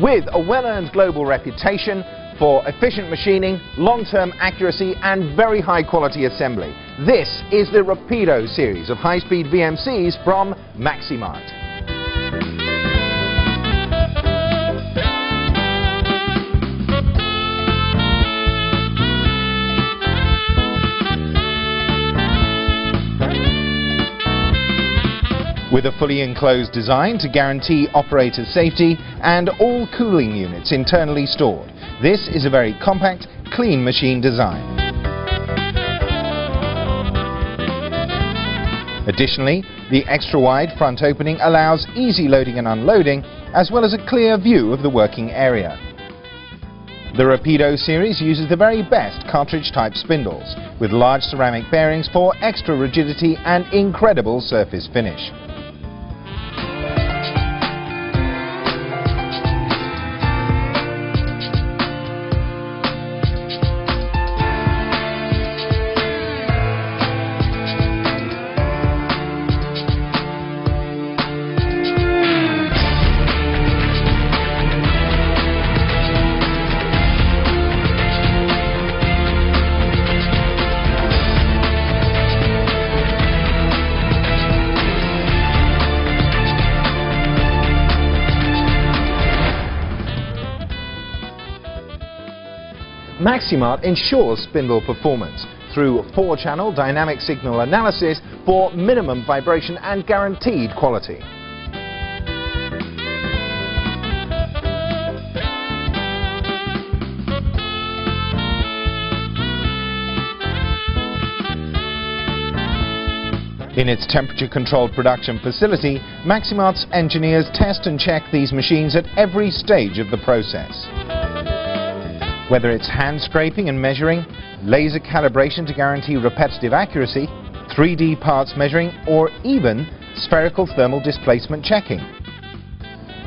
With a well-earned global reputation for efficient machining, long-term accuracy and very high-quality assembly, this is the Rapido series of high-speed VMCs from Maximart. With a fully enclosed design to guarantee operator safety and all cooling units internally stored, this is a very compact, clean machine design. Additionally, the extra-wide front opening allows easy loading and unloading, as well as a clear view of the working area. The Rapido series uses the very best cartridge-type spindles, with large ceramic bearings for extra rigidity and incredible surface finish. Maximart ensures spindle performance through 4-channel dynamic signal analysis for minimum vibration and guaranteed quality. In its temperature-controlled production facility, Maximart's engineers test and check these machines at every stage of the process. Whether it's hand scraping and measuring, laser calibration to guarantee repetitive accuracy, 3D parts measuring, or even spherical thermal displacement checking.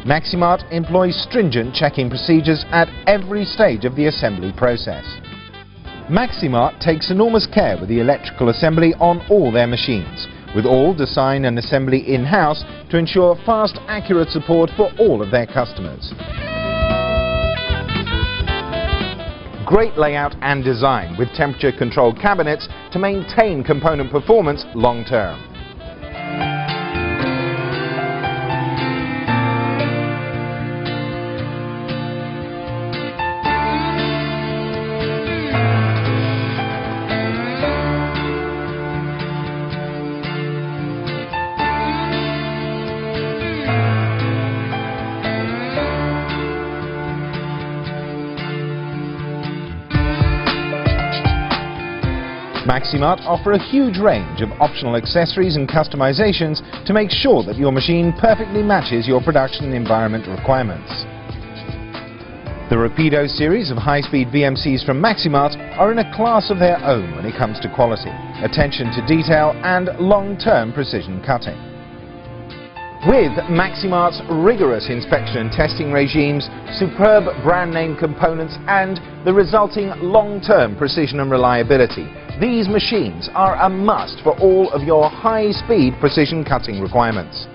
Maximart employs stringent checking procedures at every stage of the assembly process. Maximart takes enormous care with the electrical assembly on all their machines, with all design and assembly in-house to ensure fast, accurate support for all of their customers. Great layout and design with temperature-controlled cabinets to maintain component performance long-term. Maximart offer a huge range of optional accessories and customizations to make sure that your machine perfectly matches your production environment requirements. The Rapido series of high-speed VMCs from Maximart are in a class of their own when it comes to quality, attention to detail and long-term precision cutting. With Maximart's rigorous inspection and testing regimes, superb brand name components and the resulting long-term precision and reliability, these machines are a must for all of your high-speed precision cutting requirements.